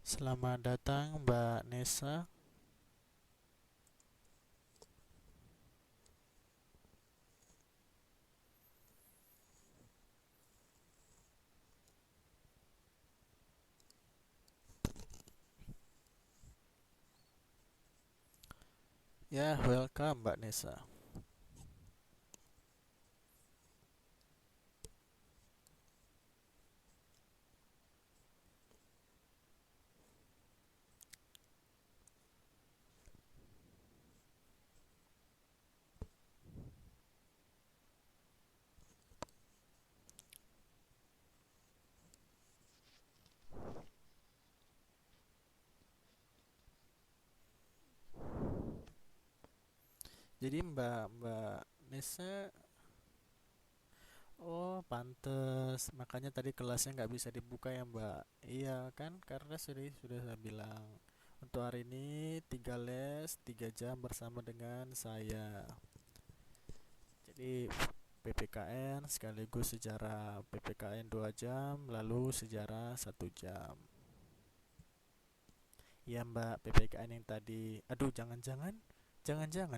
Selamat datang Mbak Nesa. Ya, welcome Mbak Nesa. Jadi Mbak Nesa, oh pantes, makanya tadi kelasnya nggak bisa dibuka ya Mbak. Iya kan, karena sudah saya bilang untuk hari ini 3 les 3 jam bersama dengan saya. Jadi PPKN sekaligus sejarah PPKN 2 jam, lalu sejarah 1 jam. Iya Mbak, PPKN yang tadi. Aduh, jangan-jangan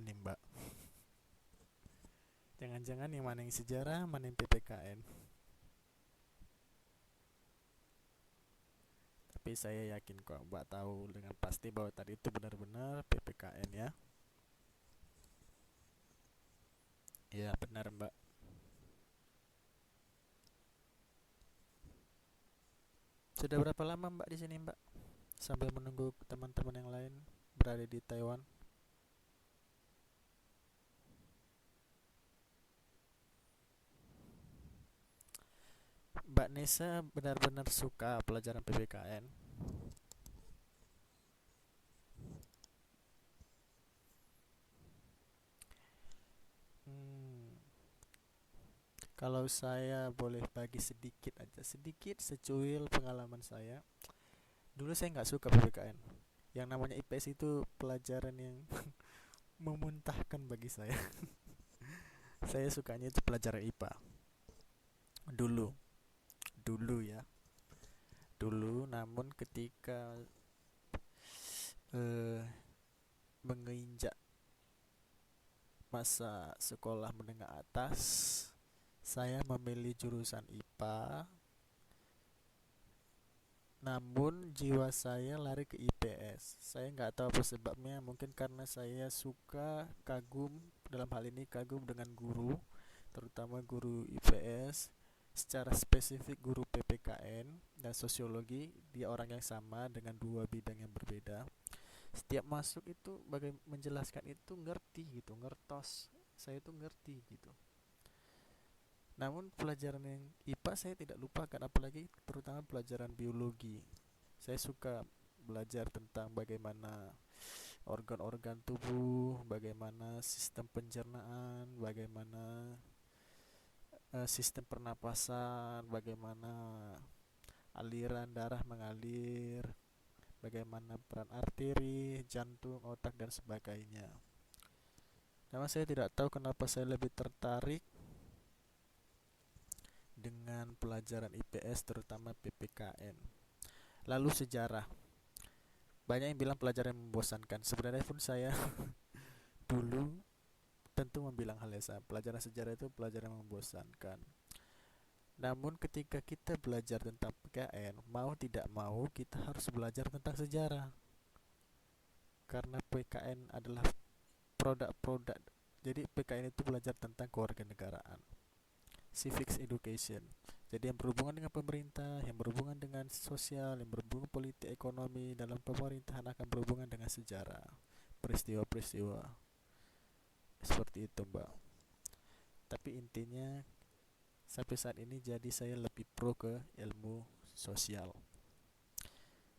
nih Mbak. Jangan-jangan yang mana yang sejarah, mana yang PPKN. Tapi saya yakin kok Mbak tahu dengan pasti bahwa tadi itu benar-benar PPKN ya. Iya benar Mbak. Sudah berapa lama Mbak di sini Mbak? Sambil menunggu teman-teman yang lain berada di Taiwan. Mbak Nesa benar-benar suka pelajaran PPKN. Hmm, kalau saya boleh bagi sedikit aja, sedikit secuil pengalaman saya. Dulu saya nggak suka PPKN. Yang namanya IPS itu pelajaran yang memuntahkan bagi saya. Saya sukanya itu pelajaran IPA. Dulu, dulu ya, dulu. Namun ketika eh, menginjak masa sekolah menengah atas, saya memilih jurusan IPA. Namun jiwa saya lari ke IPS. Saya nggak tahu apa sebabnya. Mungkin karena saya suka kagum, dalam hal ini kagum dengan guru, terutama guru IPS. Secara spesifik guru PPKN dan sosiologi, dia orang yang sama dengan dua bidang yang berbeda. Setiap masuk itu menjelaskan itu ngerti gitu, ngertos. Saya itu ngerti gitu. Namun pelajaran yang IPA saya tidak lupakan, apalagi terutama pelajaran biologi. Saya suka belajar tentang bagaimana organ-organ tubuh, bagaimana sistem pencernaan, bagaimana sistem pernapasan, bagaimana aliran darah mengalir, bagaimana peran arteri, jantung, otak dan sebagainya. Namun saya tidak tahu kenapa saya lebih tertarik dengan pelajaran IPS terutama PPKN. Lalu sejarah. Banyak yang bilang pelajaran yang membosankan. Sebenarnya pun saya dulu tentu membilang hal yang sama. Pelajaran sejarah itu pelajaran yang membosankan. Namun ketika kita belajar tentang PKN, mau tidak mau kita harus belajar tentang sejarah. Karena PKN adalah produk-produk. Jadi PKN itu belajar tentang kewarganegaraan, civics education. Jadi yang berhubungan dengan pemerintah, yang berhubungan dengan sosial, yang berhubungan politik ekonomi dalam pemerintahan akan berhubungan dengan sejarah, peristiwa-peristiwa seperti itu, Mbak. Tapi intinya sampai saat ini jadi saya lebih pro ke ilmu sosial.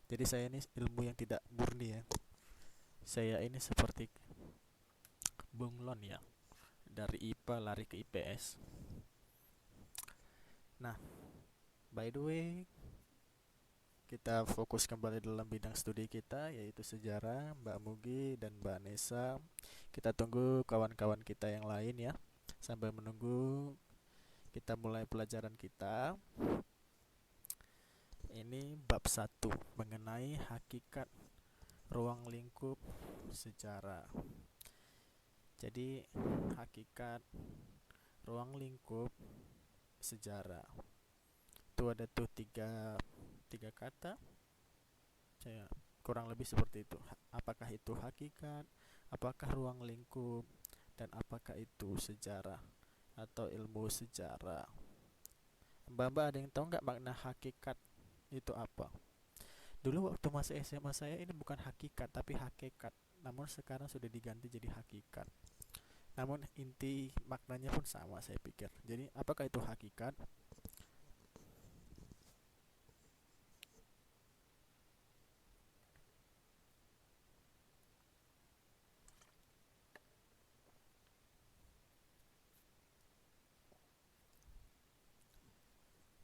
Jadi saya ini ilmu yang tidak murni ya. Saya ini seperti bunglon ya. Dari IPA lari ke IPS. Nah, by the way, kita fokus kembali dalam bidang studi kita yaitu sejarah, Mbak Mugi dan Mbak Nesa. Kita tunggu kawan-kawan kita yang lain ya. Sambil menunggu kita mulai pelajaran kita. Ini bab 1 mengenai hakikat ruang lingkup sejarah. Jadi hakikat ruang lingkup sejarah itu ada tuh tiga kata, saya kurang lebih seperti itu. Apakah itu hakikat, apakah ruang lingkup, dan apakah itu sejarah atau ilmu sejarah. Mbak-mbak ada yang tahu nggak makna hakikat itu apa? Dulu waktu masih SMA saya ini bukan hakikat tapi hakikat, namun sekarang sudah diganti jadi hakikat. Namun inti maknanya pun sama saya pikir. Jadi apakah itu hakikat?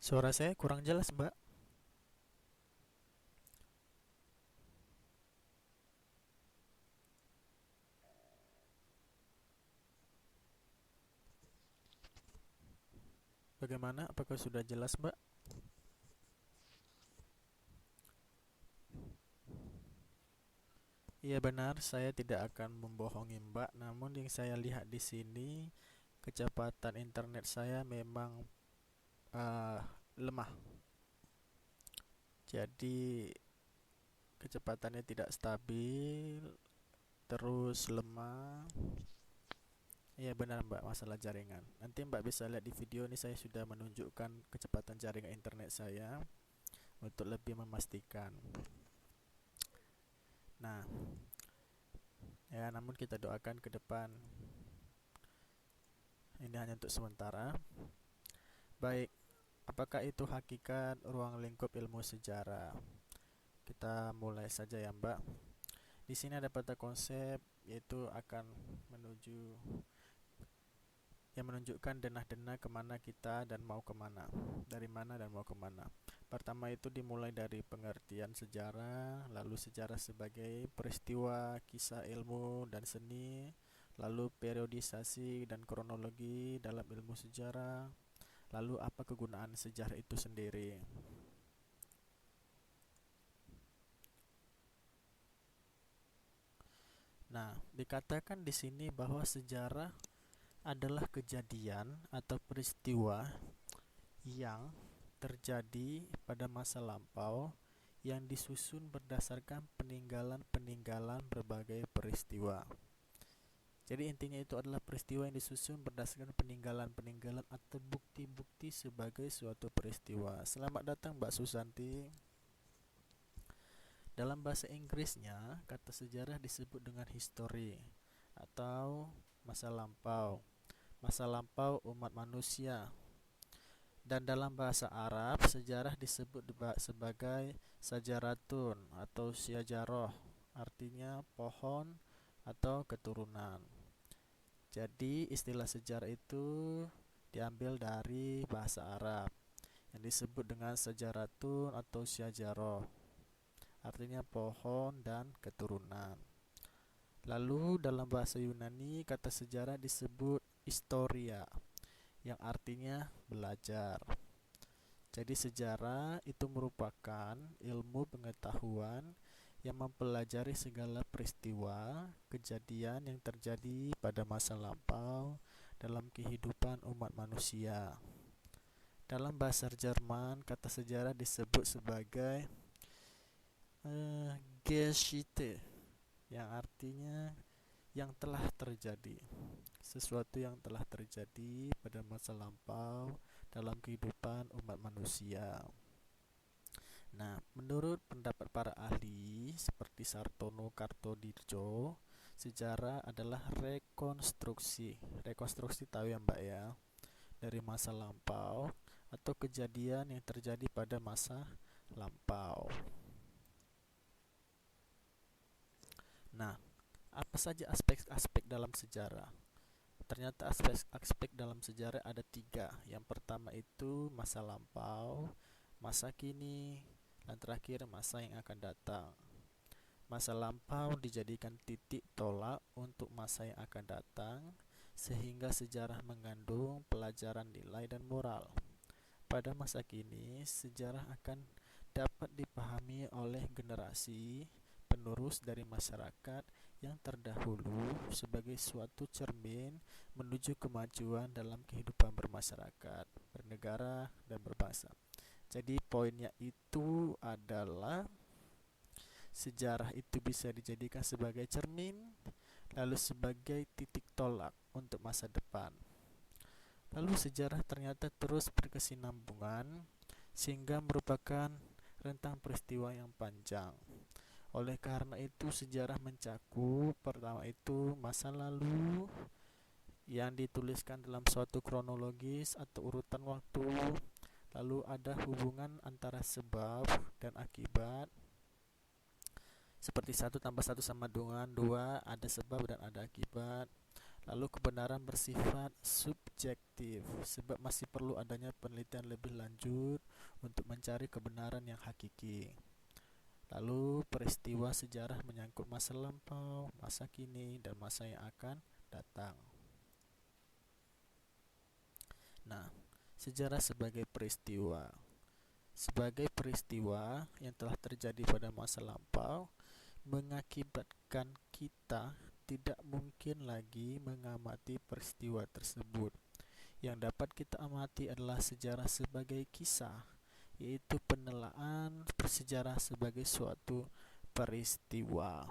Suara saya kurang jelas, Mbak. Bagaimana? Apakah sudah jelas, Mbak? Iya benar, saya tidak akan membohongi Mbak. Namun yang saya lihat di sini, kecepatan internet saya memang uh, lemah. Jadi kecepatannya tidak stabil, terus lemah. Iya benar Mbak, masalah jaringan. Nanti Mbak bisa lihat di video ini, saya sudah menunjukkan kecepatan jaringan internet saya untuk lebih memastikan. Nah, ya namun kita doakan ke depan. Ini hanya untuk sementara. Baik, apakah itu hakikat ruang lingkup ilmu sejarah? Kita mulai saja ya Mbak. Di sini ada pada konsep yaitu akan menuju yang menunjukkan denah-denah kemana kita dan mau kemana, dari mana dan mau kemana. Pertama itu dimulai dari pengertian sejarah, lalu sejarah sebagai peristiwa, kisah ilmu dan seni, lalu periodisasi dan kronologi dalam ilmu sejarah, lalu apa kegunaan sejarah itu sendiri. Nah, dikatakan di sini bahwa sejarah adalah kejadian atau peristiwa yang terjadi pada masa lampau yang disusun berdasarkan peninggalan-peninggalan berbagai peristiwa. Jadi intinya itu adalah peristiwa yang disusun berdasarkan peninggalan-peninggalan atau bukti-bukti sebagai suatu peristiwa. Selamat datang Mbak Susanti. Dalam bahasa Inggrisnya, kata sejarah disebut dengan history atau masa lampau. Masa lampau umat manusia. Dan dalam bahasa Arab, sejarah disebut sebagai sajaratun atau syajaroh, artinya pohon atau keturunan. Jadi istilah sejarah itu diambil dari bahasa Arab yang disebut dengan sajaratun atau syajaroh, artinya pohon dan keturunan. Lalu dalam bahasa Yunani, kata sejarah disebut historia, yang artinya belajar. Jadi sejarah itu merupakan ilmu pengetahuan yang mempelajari segala peristiwa, kejadian yang terjadi pada masa lampau dalam kehidupan umat manusia. Dalam bahasa Jerman, kata sejarah disebut sebagai Geschichte, yang artinya yang telah terjadi, sesuatu yang telah terjadi pada masa lampau dalam kehidupan umat manusia. Nah, menurut pendapat para ahli seperti Sartono Kartodirjo, sejarah adalah rekonstruksi. Rekonstruksi tahu ya Mbak ya, dari masa lampau atau kejadian yang terjadi pada masa lampau. Nah, apa saja aspek-aspek dalam sejarah? Ternyata aspek-aspek dalam sejarah ada 3. Yang pertama itu masa lampau, masa kini, dan terakhir masa yang akan datang. Masa lampau dijadikan titik tolak untuk masa yang akan datang, sehingga sejarah mengandung pelajaran nilai dan moral. Pada masa kini, sejarah akan dapat dipahami oleh generasi penerus dari masyarakat yang terdahulu sebagai suatu cermin menuju kemajuan dalam kehidupan bermasyarakat, bernegara, dan berbangsa. Jadi poinnya itu adalah sejarah itu bisa dijadikan sebagai cermin, lalu sebagai titik tolak untuk masa depan. Lalu sejarah ternyata terus berkesinambungan sehingga merupakan rentang peristiwa yang panjang. Oleh karena itu sejarah mencakup pertama itu masa lalu yang dituliskan dalam suatu kronologis atau urutan waktu. Lalu ada hubungan antara sebab dan akibat. Seperti 1 tambah 1 sama dengan 2, ada sebab dan ada akibat. Lalu kebenaran bersifat subjektif, sebab masih perlu adanya penelitian lebih lanjut untuk mencari kebenaran yang hakiki. Lalu peristiwa sejarah menyangkut masa lampau, masa kini, dan masa yang akan datang. Nah, sejarah sebagai peristiwa. Sebagai peristiwa yang telah terjadi pada masa lampau, mengakibatkan kita tidak mungkin lagi mengamati peristiwa tersebut. Yang dapat kita amati adalah sejarah sebagai kisah, yaitu penelaan bersejarah sebagai suatu peristiwa.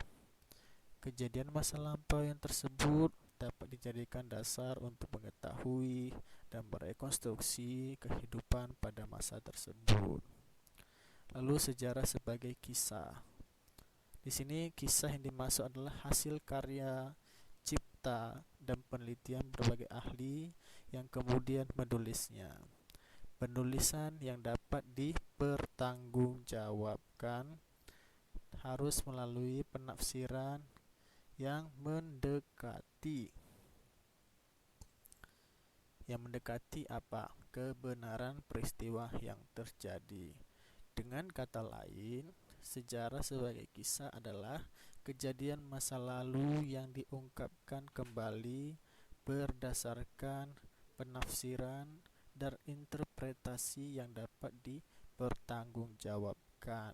Kejadian masa lampau yang tersebut dapat dijadikan dasar untuk mengetahui dan merekonstruksi kehidupan pada masa tersebut. Lalu sejarah sebagai kisah. Di sini kisah yang dimaksud adalah hasil karya, cipta, dan penelitian berbagai ahli yang kemudian menulisnya. Penulisan yang dapat dipertanggungjawabkan harus melalui penafsiran yang mendekati apa? Kebenaran peristiwa yang terjadi. Dengan kata lain, sejarah sebagai kisah adalah kejadian masa lalu yang diungkapkan kembali berdasarkan penafsiran dan interpretasi yang dapat dipertanggungjawabkan.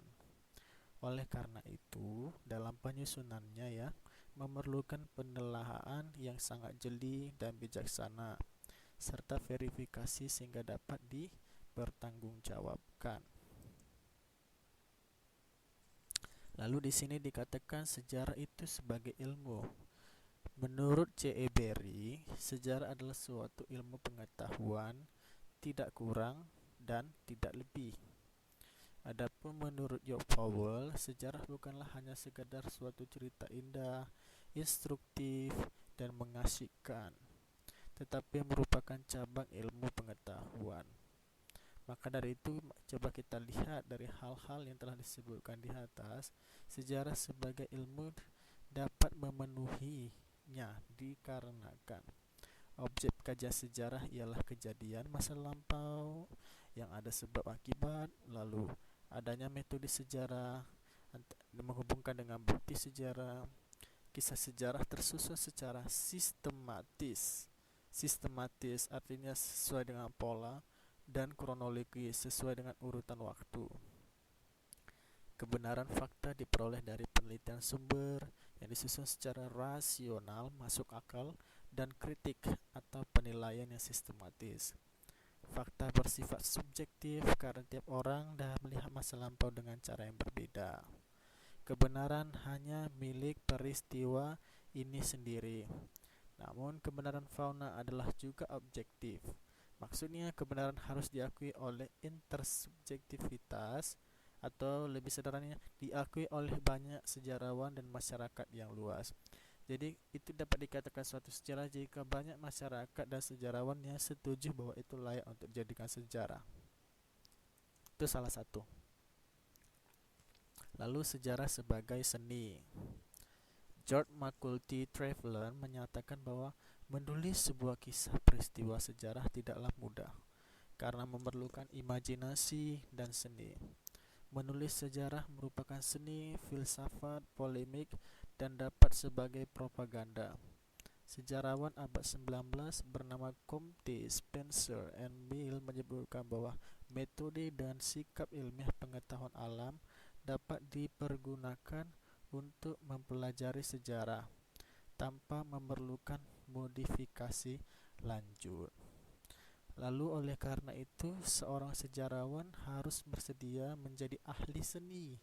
Oleh karena itu, dalam penyusunannya memerlukan penelaahan yang sangat jeli dan bijaksana serta verifikasi sehingga dapat dipertanggungjawabkan. Lalu di sini dikatakan sejarah itu sebagai ilmu. Menurut C.E. Berry, sejarah adalah suatu ilmu pengetahuan, tidak kurang dan tidak lebih. Adapun menurut George Powell, sejarah bukanlah hanya sekadar suatu cerita indah, instruktif, dan mengasyikkan, tetapi merupakan cabang ilmu pengetahuan. Maka dari itu, coba kita lihat dari hal-hal yang telah disebutkan di atas, sejarah sebagai ilmu dapat memenuhinya dikarenakan objek kajian sejarah ialah kejadian masa lampau yang ada sebab akibat, lalu adanya metode sejarah menghubungkan dengan bukti sejarah. Kisah sejarah tersusun secara sistematis. Sistematis artinya sesuai dengan pola, dan kronologis sesuai dengan urutan waktu. Kebenaran fakta diperoleh dari penelitian sumber yang disusun secara rasional, masuk akal, dan kritik atau penilaian yang sistematis. Fakta bersifat subjektif karena tiap orang dah melihat masa lampau dengan cara yang berbeda. Kebenaran hanya milik peristiwa ini sendiri. Namun kebenaran fauna adalah juga objektif. Maksudnya kebenaran harus diakui oleh intersubjektivitas, atau lebih sederhananya diakui oleh banyak sejarawan dan masyarakat yang luas. Jadi itu dapat dikatakan suatu sejarah jika banyak masyarakat dan sejarawan yang setuju bahwa itu layak untuk dijadikan sejarah. Itu salah satu. Lalu sejarah sebagai seni. George McCulty Traveler menyatakan bahwa menulis sebuah kisah peristiwa sejarah tidaklah mudah, karena memerlukan imajinasi dan seni. Menulis sejarah merupakan seni, filsafat, polemik, dan dapat sebagai propaganda. Sejarawan abad 19 bernama Comte Spencer and Mill menyebutkan bahwa metode dan sikap ilmiah pengetahuan alam dapat dipergunakan untuk mempelajari sejarah tanpa memerlukan modifikasi lanjut. Lalu oleh karena itu, seorang sejarawan harus bersedia menjadi ahli seni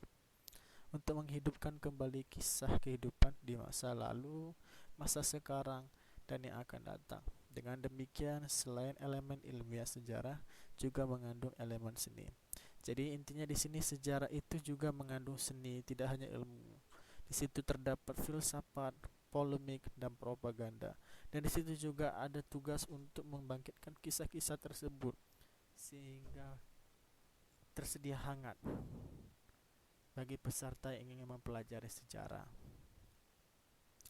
untuk menghidupkan kembali kisah kehidupan di masa lalu, masa sekarang, dan yang akan datang. Dengan demikian, selain elemen ilmiah sejarah juga mengandung elemen seni. Jadi intinya di sini sejarah itu juga mengandung seni, tidak hanya ilmu. Di situ terdapat filsafat, polemik, dan propaganda. Dan di situ juga ada tugas untuk membangkitkan kisah-kisah tersebut sehingga tersedia hangat bagi peserta yang ingin mempelajari sejarah.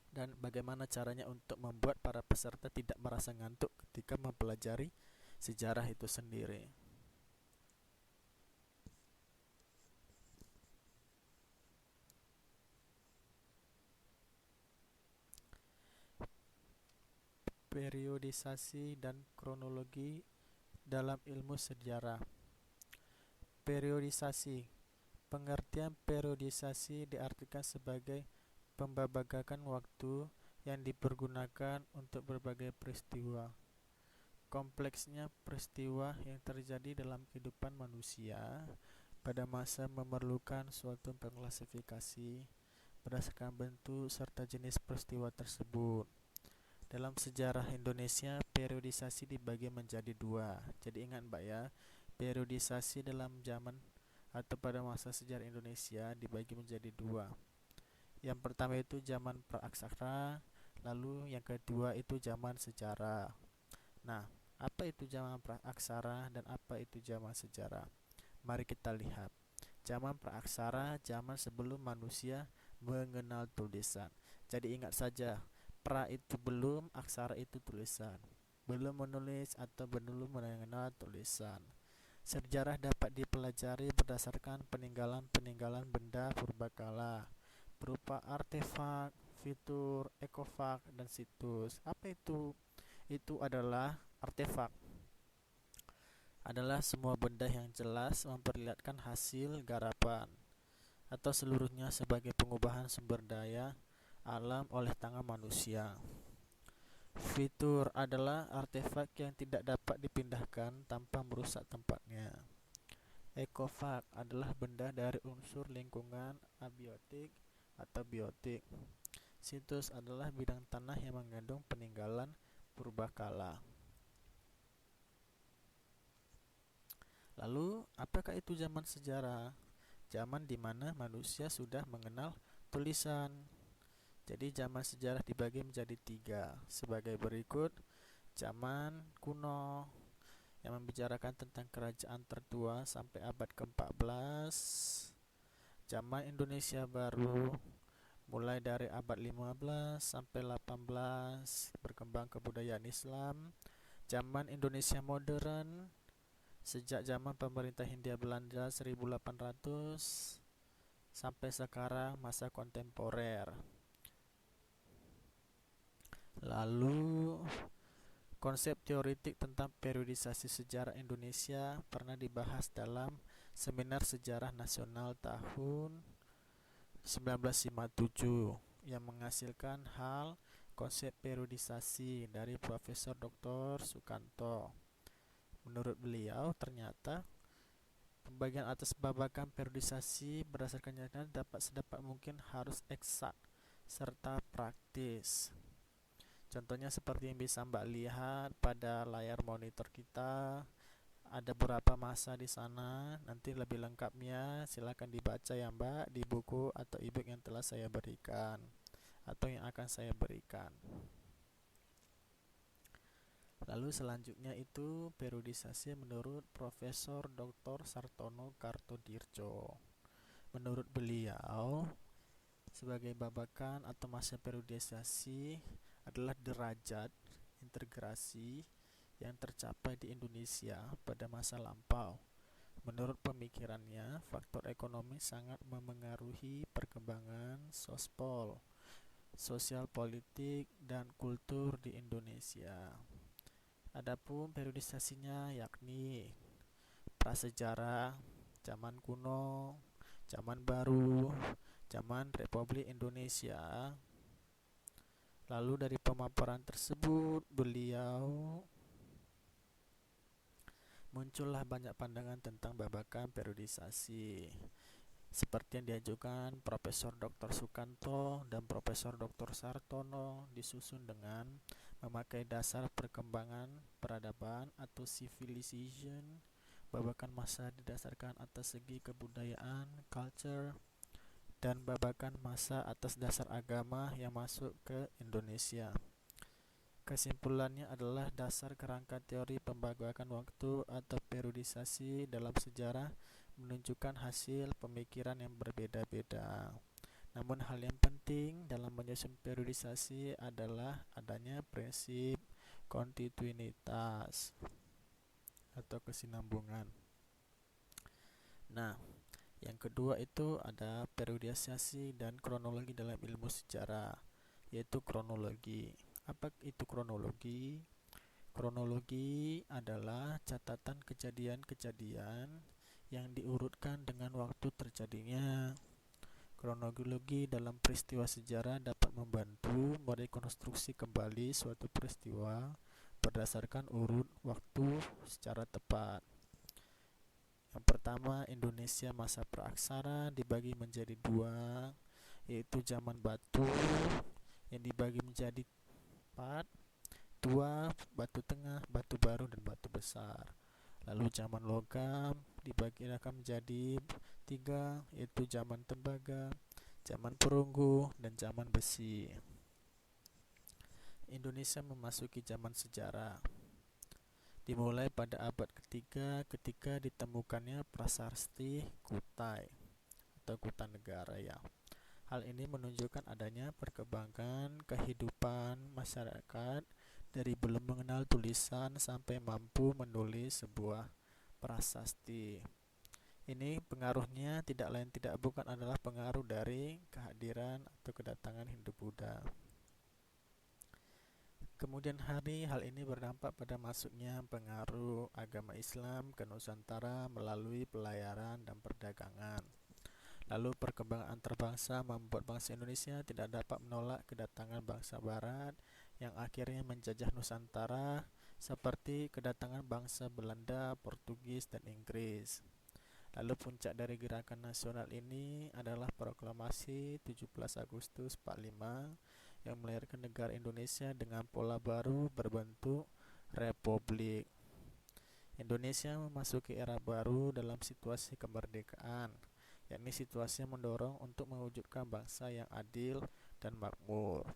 Dan bagaimana caranya untuk membuat para peserta tidak merasa ngantuk ketika mempelajari sejarah itu sendiri. Periodisasi dan kronologi dalam ilmu sejarah. Periodisasi. Pengertian periodisasi diartikan sebagai pembabagakan waktu yang dipergunakan untuk berbagai peristiwa. Kompleksnya peristiwa yang terjadi dalam kehidupan manusia pada masa memerlukan suatu pengklasifikasi berdasarkan bentuk serta jenis peristiwa tersebut. Dalam sejarah Indonesia, periodisasi dibagi menjadi dua. Jadi ingat Mbak ya, periodisasi dalam zaman atau pada masa sejarah Indonesia dibagi menjadi dua. Yang pertama itu zaman praaksara, lalu yang kedua itu zaman sejarah. Nah, apa itu zaman praaksara dan apa itu zaman sejarah? Mari kita lihat. Zaman praaksara, zaman sebelum manusia mengenal tulisan. Jadi ingat saja, pra itu belum, aksara itu tulisan. Belum menulis atau belum mengenal tulisan. Sejarah dapat dipelajari berdasarkan peninggalan-peninggalan benda purbakala berupa artefak, fitur, ekofak, dan situs. Apa itu? Itu adalah artefak. Adalah semua benda yang jelas memperlihatkan hasil garapan atau seluruhnya sebagai pengubahan sumber daya alam oleh tangan manusia. Fitur adalah artefak yang tidak dapat dipindahkan tanpa merusak tempatnya. Ekofak adalah benda dari unsur lingkungan abiotik atau biotik. Situs adalah bidang tanah yang mengandung peninggalan purbakala. Lalu, apakah itu zaman sejarah? Zaman di mana manusia sudah mengenal tulisan. Jadi zaman sejarah dibagi menjadi tiga sebagai berikut. Zaman kuno yang membicarakan tentang kerajaan tertua sampai abad ke-14. Zaman Indonesia baru mulai dari abad 15 sampai 18, berkembang kebudayaan Islam. Zaman Indonesia modern sejak zaman pemerintah Hindia Belanda 1800 sampai sekarang masa kontemporer. Lalu konsep teoritik tentang periodisasi sejarah Indonesia pernah dibahas dalam Seminar Sejarah Nasional tahun 1957 yang menghasilkan hal konsep periodisasi dari Profesor Dr. Sukanto. Menurut beliau, ternyata pembagian atas babakan periodisasi berdasarkan nyata dapat sedapat mungkin harus eksak serta praktis. Contohnya seperti yang bisa Mbak lihat pada layar monitor kita, ada beberapa masa di sana. Nanti lebih lengkapnya silakan dibaca ya Mbak di buku atau e-book yang telah saya berikan atau yang akan saya berikan. Lalu selanjutnya itu periodisasi menurut Profesor Dr. Sartono Kartodirjo. Menurut beliau, sebagai babakan atau masa periodisasi adalah derajat integrasi yang tercapai di Indonesia pada masa lampau. Menurut pemikirannya, faktor ekonomi sangat memengaruhi perkembangan sosial politik dan kultur di Indonesia. Adapun periodisasinya yakni prasejarah, zaman kuno, zaman baru, zaman Republik Indonesia. Lalu dari pemaparan tersebut, beliau muncullah banyak pandangan tentang babakan periodisasi, seperti yang diajukan Profesor Dr. Sukanto dan Profesor Dr. Sartono, disusun dengan memakai dasar perkembangan peradaban atau civilization. Babakan masa didasarkan atas segi kebudayaan, culture, dan babakan masa atas dasar agama yang masuk ke Indonesia. Kesimpulannya adalah dasar kerangka teori pembagian waktu atau periodisasi dalam sejarah menunjukkan hasil pemikiran yang berbeda-beda. Namun hal yang penting dalam menyusun periodisasi adalah adanya prinsip kontinuitas atau kesinambungan. Nah, yang kedua itu ada periodisasi dan kronologi dalam ilmu sejarah, yaitu kronologi. Apa itu kronologi? Kronologi adalah catatan kejadian-kejadian yang diurutkan dengan waktu terjadinya. Kronologi dalam peristiwa sejarah dapat membantu merekonstruksi kembali suatu peristiwa berdasarkan urut waktu secara tepat. Yang pertama, Indonesia masa praaksara dibagi menjadi dua, yaitu zaman batu yang dibagi menjadi 4, tua, batu tengah, batu baru, dan batu besar. Lalu zaman logam dibagi akan menjadi 3, yaitu zaman tembaga, zaman perunggu, dan zaman besi. Indonesia memasuki zaman sejarah dimulai pada abad ketiga ketika ditemukannya prasasti Kutai atau Kutanegara ya. Hal ini menunjukkan adanya perkembangan kehidupan masyarakat dari belum mengenal tulisan sampai mampu menulis sebuah prasasti. Ini pengaruhnya tidak lain tidak bukan adalah pengaruh dari kehadiran atau kedatangan Hindu Buddha. Kemudian hari, hal ini berdampak pada masuknya pengaruh agama Islam ke Nusantara melalui pelayaran dan perdagangan. Lalu perkembangan antarbangsa membuat bangsa Indonesia tidak dapat menolak kedatangan bangsa Barat yang akhirnya menjajah Nusantara, seperti kedatangan bangsa Belanda, Portugis, dan Inggris. Lalu puncak dari gerakan nasional ini adalah proklamasi 17 Agustus 45 yang melahirkan negara Indonesia dengan pola baru berbentuk republik. Indonesia memasuki era baru dalam situasi kemerdekaan, yakni situasi yang mendorong untuk mewujudkan bangsa yang adil dan makmur.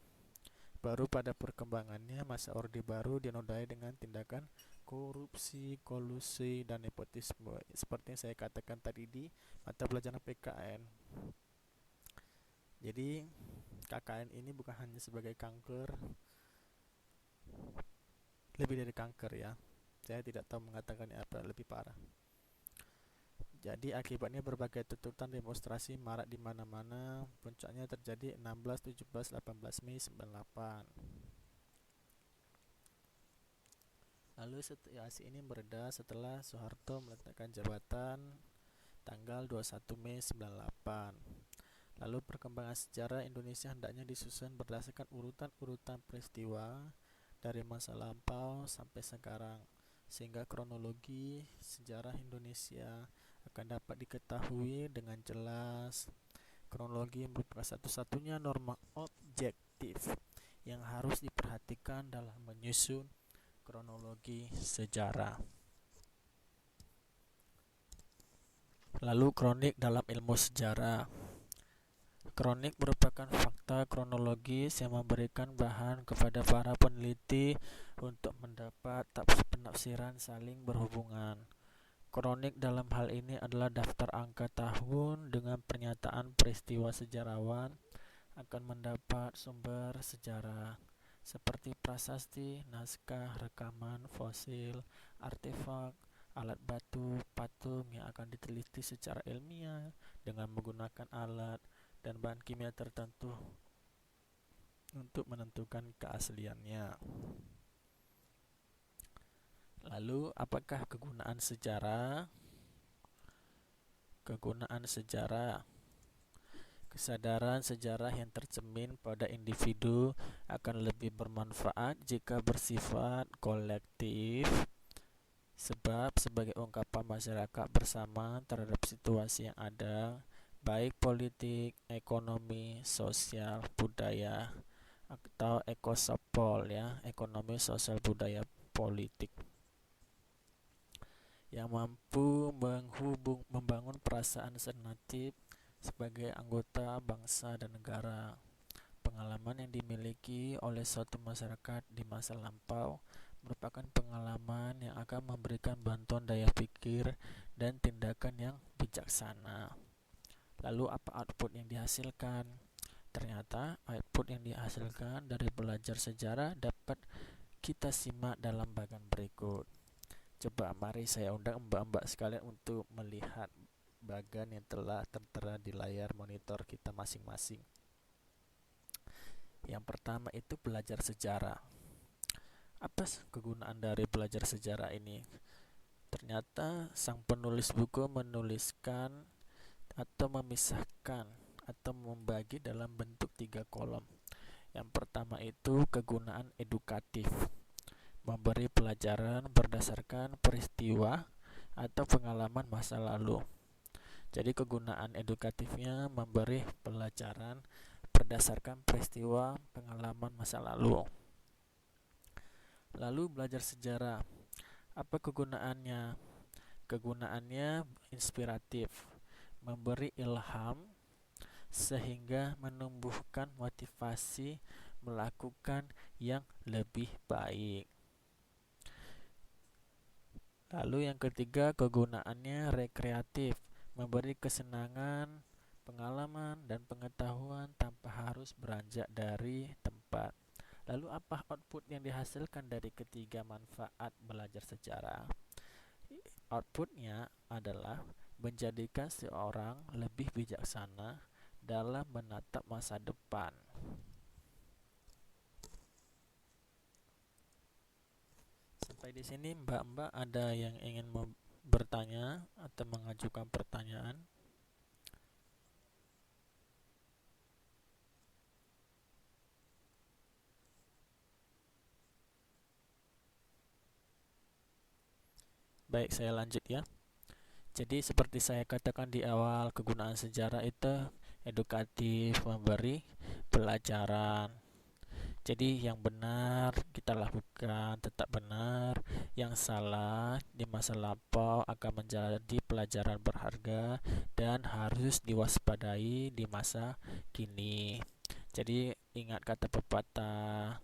Baru pada perkembangannya, masa Orde Baru dinodai dengan tindakan korupsi, kolusi, dan nepotisme, seperti yang saya katakan tadi di mata pelajaran PKN. Jadi KKN ini bukan hanya sebagai kanker, lebih dari kanker ya. Saya tidak tahu mengatakannya apa lebih parah. Jadi akibatnya berbagai tuntutan demonstrasi marak di mana-mana. Puncaknya terjadi 16, 17, 18 Mei 98. Lalu situasi ini mereda setelah Soeharto meletakkan jabatan tanggal 21 Mei 98. Lalu perkembangan sejarah Indonesia hendaknya disusun berdasarkan urutan-urutan peristiwa dari masa lampau sampai sekarang, sehingga kronologi sejarah Indonesia akan dapat diketahui dengan jelas. Kronologi merupakan satu-satunya norma objektif yang harus diperhatikan dalam menyusun kronologi sejarah. Lalu kronik dalam ilmu sejarah. Kronik merupakan fakta kronologis yang memberikan bahan kepada para peneliti untuk mendapat penafsiran saling berhubungan. Kronik dalam hal ini adalah daftar angka tahun dengan pernyataan peristiwa sejarawan akan mendapat sumber sejarah seperti prasasti, naskah, rekaman, fosil, artefak, alat batu, patung yang akan diteliti secara ilmiah dengan menggunakan alat dan bahan kimia tertentu untuk menentukan keasliannya. Lalu, apakah kegunaan sejarah? Kegunaan sejarah. Kesadaran sejarah yang tercermin pada individu akan lebih bermanfaat jika bersifat kolektif, sebab sebagai ungkapan masyarakat bersama terhadap situasi yang ada, baik politik, ekonomi, sosial, budaya, atau ekosopol ya, ekonomi, sosial, budaya, politik, yang mampu membangun perasaan sensitif sebagai anggota bangsa dan negara. Pengalaman yang dimiliki oleh suatu masyarakat di masa lampau merupakan pengalaman yang akan memberikan bantuan daya pikir dan tindakan yang bijaksana. Lalu apa output yang dihasilkan? Ternyata output yang dihasilkan dari belajar sejarah dapat kita simak dalam bagian berikut. Coba mari saya undang mbak-mbak sekalian untuk melihat bagian yang telah tertera di layar monitor kita masing-masing. Yang pertama itu belajar sejarah. Apa kegunaan dari belajar sejarah ini? Ternyata sang penulis buku menuliskan atau memisahkan atau membagi dalam bentuk 3 kolom. Yang pertama itu kegunaan edukatif, memberi pelajaran berdasarkan peristiwa atau pengalaman masa lalu. Jadi kegunaan edukatifnya memberi pelajaran berdasarkan peristiwa pengalaman masa lalu. Lalu belajar sejarah. Apa kegunaannya? Kegunaannya inspiratif, memberi ilham sehingga menumbuhkan motivasi melakukan yang lebih baik. Lalu yang ketiga, kegunaannya rekreatif, memberi kesenangan, pengalaman, dan pengetahuan tanpa harus beranjak dari tempat. Lalu apa output yang dihasilkan dari ketiga manfaat belajar sejarah? Outputnya adalah menjadikan seorang lebih bijaksana dalam menatap masa depan. Sampai di sini mbak-mbak ada yang ingin bertanya atau mengajukan pertanyaan? Baik, saya lanjut ya. Jadi seperti saya katakan di awal, kegunaan sejarah itu edukatif, memberi pelajaran. Jadi yang benar kita lakukan tetap benar, yang salah di masa lampau akan menjadi pelajaran berharga dan harus diwaspadai di masa kini. Jadi ingat kata pepatah,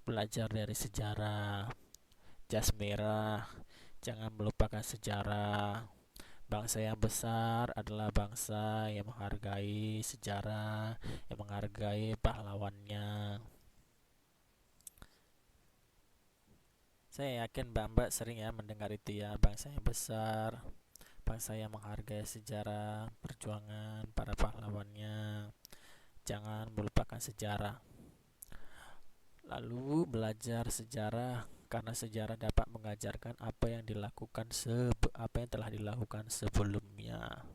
belajar dari sejarah, jas merah, jangan melupakan sejarah. Bangsa yang besar adalah bangsa yang menghargai sejarah, yang menghargai pahlawannya. Saya yakin mbak-mbak sering ya mendengar itu ya, bangsa yang besar, bangsa yang menghargai sejarah, perjuangan para pahlawannya. Jangan melupakan sejarah. Lalu belajar sejarah karena sejarah dapat mengajarkan apa yang telah dilakukan sebelumnya.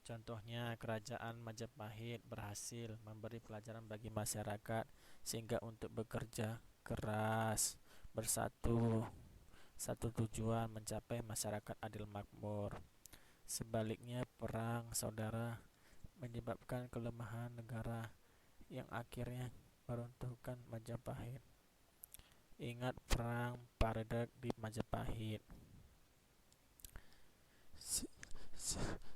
Contohnya, kerajaan Majapahit berhasil memberi pelajaran bagi masyarakat sehingga untuk bekerja keras, bersatu, satu tujuan mencapai masyarakat adil makmur. Sebaliknya, perang saudara menyebabkan kelemahan negara yang akhirnya meruntuhkan Majapahit. Ingat perang Paredek di Majapahit.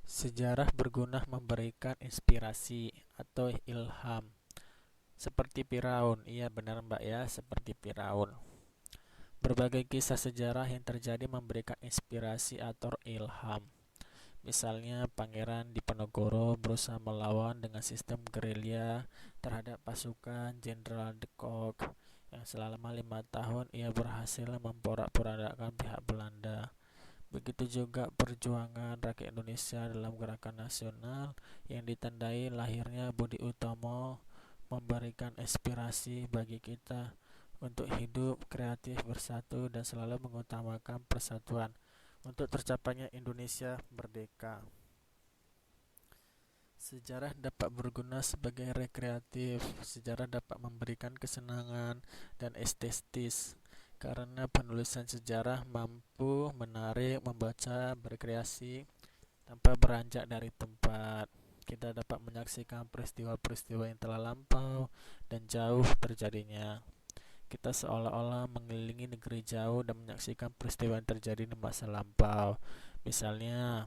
Sejarah berguna memberikan inspirasi atau ilham. Seperti Firaun, iya benar mbak ya, seperti Firaun. Berbagai kisah sejarah yang terjadi memberikan inspirasi atau ilham. Misalnya Pangeran Diponegoro berusaha melawan dengan sistem gerilya terhadap pasukan Jenderal de Kock yang selama 5 tahun ia berhasil memporak-porandakan pihak Belanda. Begitu juga perjuangan rakyat Indonesia dalam gerakan nasional yang ditandai lahirnya Budi Utomo memberikan inspirasi bagi kita untuk hidup kreatif, bersatu, dan selalu mengutamakan persatuan untuk tercapainya Indonesia merdeka. Sejarah dapat berguna sebagai rekreatif. Sejarah dapat memberikan kesenangan dan estetis. Karena penulisan sejarah mampu menarik membaca berkreasi tanpa beranjak dari tempat. Kita dapat menyaksikan peristiwa-peristiwa yang telah lampau dan jauh terjadinya. Kita seolah-olah mengelilingi negeri jauh dan menyaksikan peristiwa yang terjadi di masa lampau. Misalnya,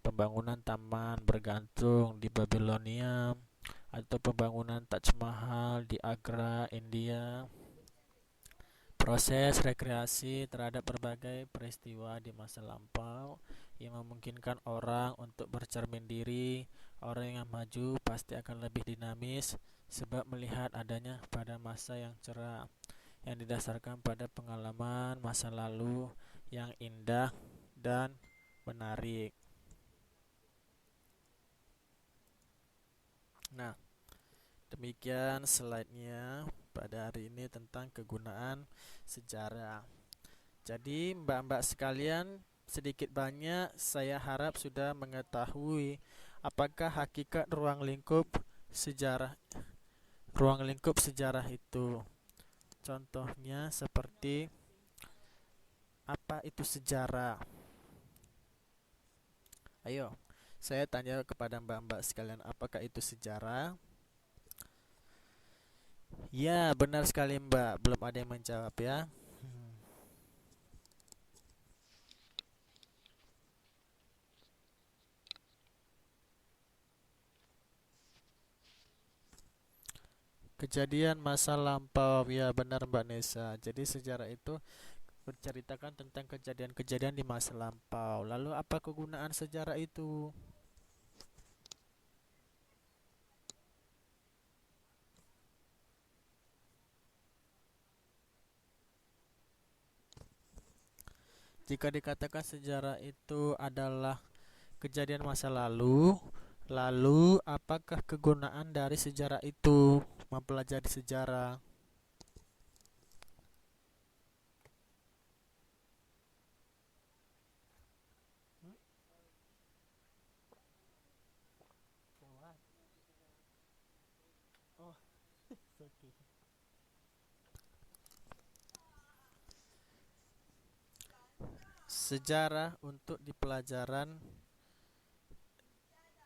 pembangunan taman bergantung di Babilonia atau pembangunan Taj Mahal di Agra, India. Proses rekreasi terhadap berbagai peristiwa di masa lampau yang memungkinkan orang untuk bercermin diri. Orang yang maju pasti akan lebih dinamis sebab melihat adanya pada masa yang cerah yang didasarkan pada pengalaman masa lalu yang indah dan menarik. Nah, demikian slide-nya pada hari ini tentang kegunaan sejarah. Jadi, mbak-mbak sekalian, sedikit banyak saya harap sudah mengetahui apakah hakikat sejarah ruang lingkup sejarah itu. Contohnya seperti apa itu sejarah? Ayo, saya tanya kepada mbak-mbak sekalian, apakah itu sejarah? Ya, benar sekali mbak. Belum ada yang menjawab ya. Kejadian masa lampau, ya benar Mbak Nesa. Jadi sejarah itu menceritakan tentang kejadian-kejadian di masa lampau. Lalu apa kegunaan sejarah itu? Jika dikatakan sejarah itu adalah kejadian masa lalu, lalu apakah kegunaan dari sejarah itu? Mempelajari sejarah. Oh, okay. Sejarah untuk di pelajaran.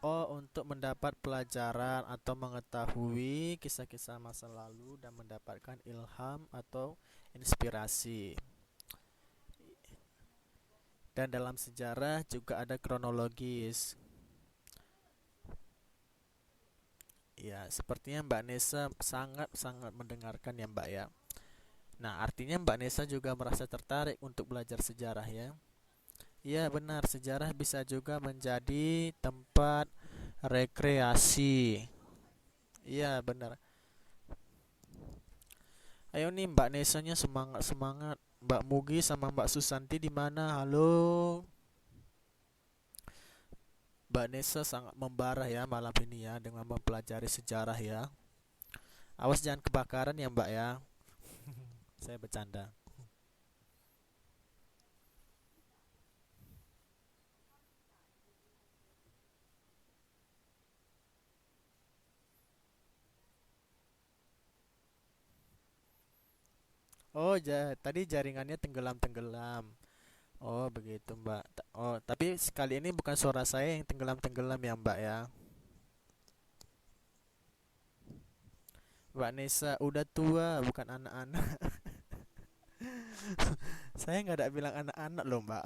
Oh, untuk mendapat pelajaran atau mengetahui kisah-kisah masa lalu dan mendapatkan ilham atau inspirasi. Dan dalam sejarah juga ada kronologis. Ya, sepertinya Mbak Nesa sangat-sangat mendengarkan ya Mbak ya. Nah, artinya Mbak Nesa juga merasa tertarik untuk belajar sejarah ya. Iya benar, sejarah bisa juga menjadi tempat rekreasi. Iya benar. Ayo nih Mbak Nesanya semangat semangat. Mbak Mugi sama Mbak Susanti di mana? Halo. Mbak Nesa sangat membara ya malam ini ya dengan mempelajari sejarah ya. Awas jangan kebakaran ya Mbak ya. Saya bercanda. Oh, tadi jaringannya tenggelam-tenggelam. Oh, begitu Mbak. Oh, tapi sekali ini bukan suara saya yang tenggelam-tenggelam ya Mbak ya. Mbak Nesa udah tua, bukan anak-anak. Saya nggak ada bilang anak-anak loh Mbak.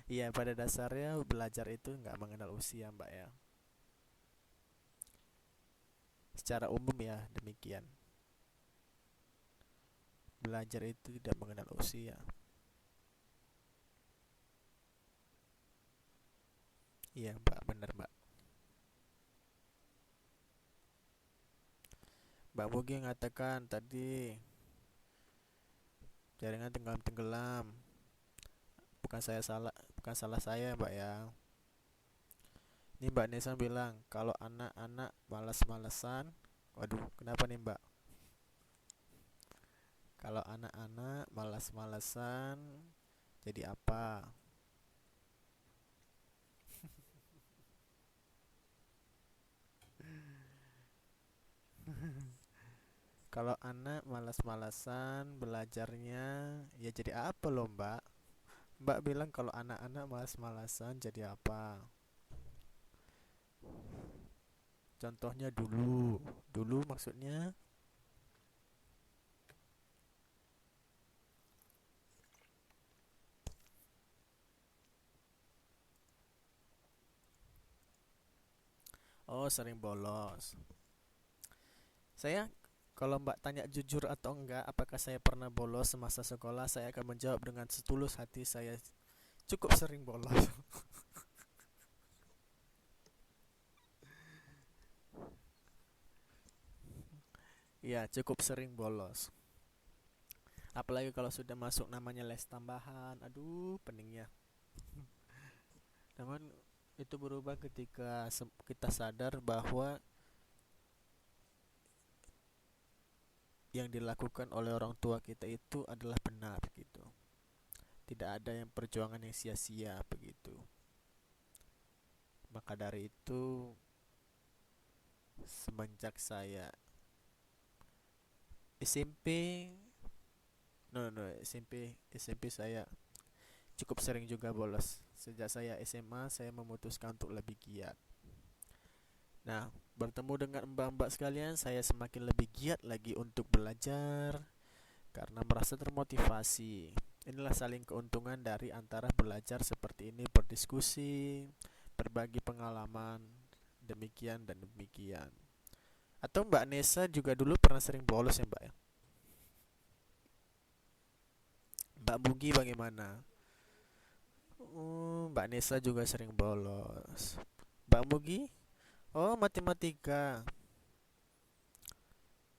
Iya, pada dasarnya belajar itu nggak mengenal usia Mbak ya. Secara umum ya demikian. Belajar itu tidak mengenal usia. Iya Mbak, benar Mbak. Mbak Mugi mengatakan tadi jaringan tenggelam-tenggelam. Bukan salah saya Mbak ya. Ini Mbak Nesa bilang kalau anak-anak malas-malesan. Waduh, kenapa nih Mbak? Kalau anak-anak malas-malesan jadi apa? Kalau anak malas-malesan belajarnya, ya jadi apa loh Mbak? Mbak bilang kalau anak-anak malas-malesan jadi apa? Contohnya dulu. Dulu maksudnya, oh sering bolos. Saya kalau Mbak tanya jujur atau enggak, apakah saya pernah bolos semasa sekolah, saya akan menjawab dengan setulus hati saya cukup sering bolos. Ya, cukup sering bolos. Apalagi kalau sudah masuk namanya les tambahan, aduh peningnya. Namun itu berubah ketika kita sadar bahwa yang dilakukan oleh orang tua kita itu adalah benar gitu. Tidak ada yang perjuangan yang sia-sia begitu. Maka dari itu semenjak saya SMP, no no SMP saya cukup sering juga bolos. Sejak saya SMA saya memutuskan untuk lebih giat. Nah, bertemu dengan mbak-mbak sekalian, saya semakin lebih giat lagi untuk belajar karena merasa termotivasi. Inilah saling keuntungan dari antara belajar seperti ini, berdiskusi, berbagi pengalaman, demikian dan demikian. Atau Mbak Nesa juga dulu pernah sering bolos ya Mbak ya? Mbak Bugi bagaimana? Mbak Nesa juga sering bolos. Mbak Bugi? Oh, matematika.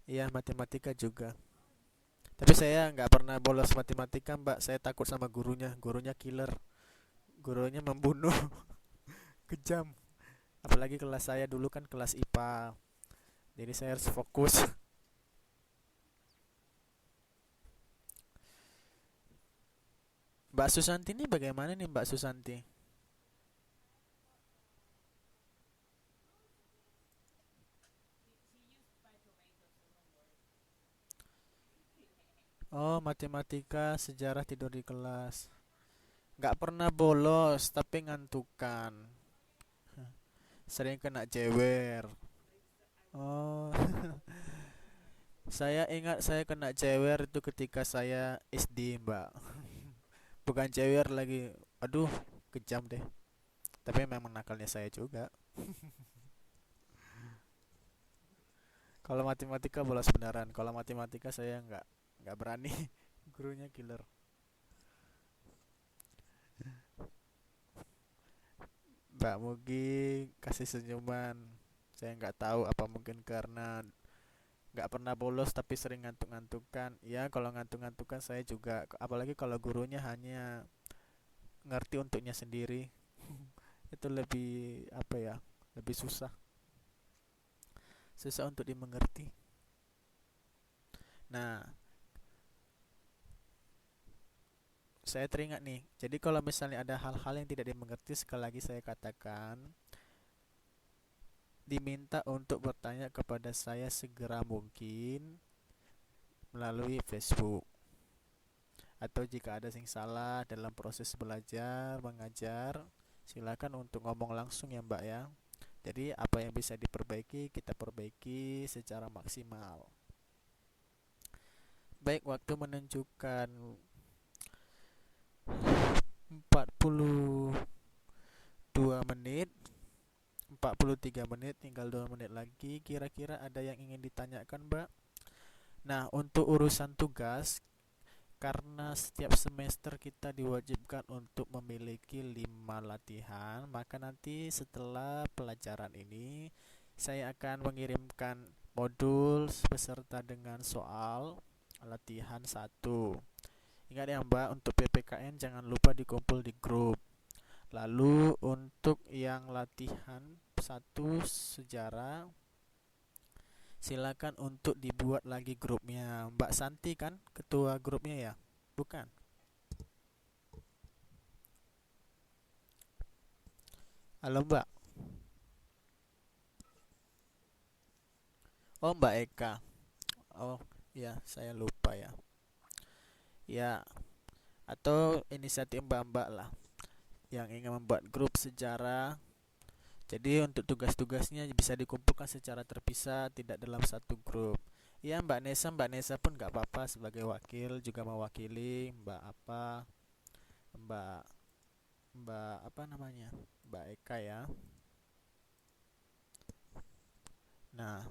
Iya, matematika juga. Tapi saya nggak pernah bolos matematika, Mbak. Saya takut sama gurunya. Gurunya killer. Gurunya membunuh. Kejam. Apalagi kelas saya dulu kan kelas IPA. Jadi saya harus fokus. Mbak Susanti ini bagaimana nih Mbak Susanti? Oh, matematika, sejarah tidur di kelas. Nggak pernah bolos, tapi ngantukan. Sering kena jewer. Oh, saya ingat saya kena jewer itu ketika saya SD, Mbak. Bukan jewer lagi. Aduh, kejam deh. Tapi memang nakalnya saya juga. Kalau matematika bolos beneran. Kalau matematika saya nggak berani. Gurunya killer. Mbak Mugi kasih senyuman. Saya nggak tahu apa mungkin karena nggak pernah bolos tapi sering ngantuk-ngantukan. Ya kalau ngantuk-ngantukan saya juga. Apalagi kalau gurunya hanya ngerti untuknya sendiri. Itu lebih apa ya? Lebih susah. Susah untuk dimengerti. Nah, saya teringat nih. Jadi kalau misalnya ada hal-hal yang tidak dimengerti, sekali lagi saya katakan, diminta untuk bertanya kepada saya segera mungkin melalui Facebook. Atau jika ada yang salah dalam proses belajar, mengajar, silakan untuk ngomong langsung ya Mbak ya. Jadi apa yang bisa diperbaiki, kita perbaiki secara maksimal. Baik, waktu menunjukkan 42 menit, 43 menit, tinggal 2 menit lagi. Kira-kira ada yang ingin ditanyakan, Mbak? Nah, untuk urusan tugas, karena setiap semester kita diwajibkan untuk memiliki 5 latihan, maka nanti setelah pelajaran ini, saya akan mengirimkan modul beserta dengan soal latihan 1. Ingat ya Mbak, untuk PPKN jangan lupa dikumpul di grup. Lalu untuk yang latihan 1 sejarah, silakan untuk dibuat lagi grupnya. Mbak Santi kan ketua grupnya ya? Bukan? Halo Mbak. Oh Mbak Eka. Oh ya, saya lupa ya. Ya, atau inisiatif Mbak-mbak lah yang ingin membuat grup sejarah. Jadi untuk tugas-tugasnya bisa dikumpulkan secara terpisah, tidak dalam satu grup. Ya Mbak Nesa pun nggak apa-apa sebagai wakil juga mewakili Mbak apa, Mbak Mbak apa namanya, Mbak Eka ya. Nah,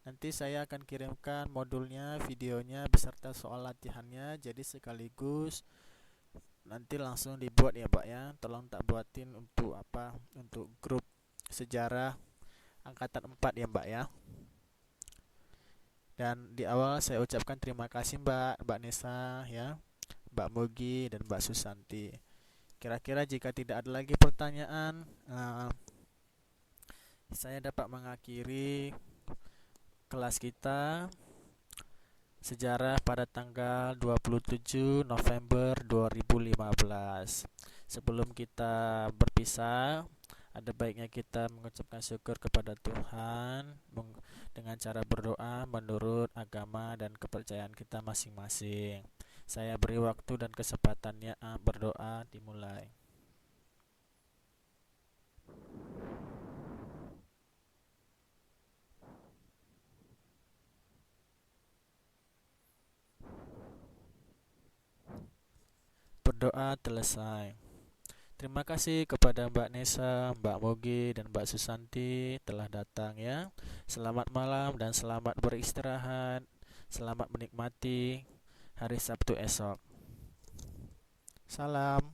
nanti saya akan kirimkan modulnya, videonya beserta soal latihannya. Jadi sekaligus nanti langsung dibuat ya Mbak ya. Tolong tak buatin untuk apa? Untuk grup sejarah angkatan 4 ya Mbak ya. Dan di awal saya ucapkan terima kasih Mbak Nesa ya, Mbak Mogi dan Mbak Susanti. Kira-kira jika tidak ada lagi pertanyaan, saya dapat mengakhiri kelas kita sejarah pada tanggal 27 November 2015. Sebelum kita berpisah, ada baiknya kita mengucapkan syukur kepada Tuhan dengan cara berdoa menurut agama dan kepercayaan kita masing-masing. Saya beri waktu dan kesempatannya berdoa dimulai. Berdoa selesai. Terima kasih kepada Mbak Nesa, Mbak Mogi, dan Mbak Susanti telah datang ya. Selamat malam dan selamat beristirahat. Selamat menikmati hari Sabtu esok. Salam.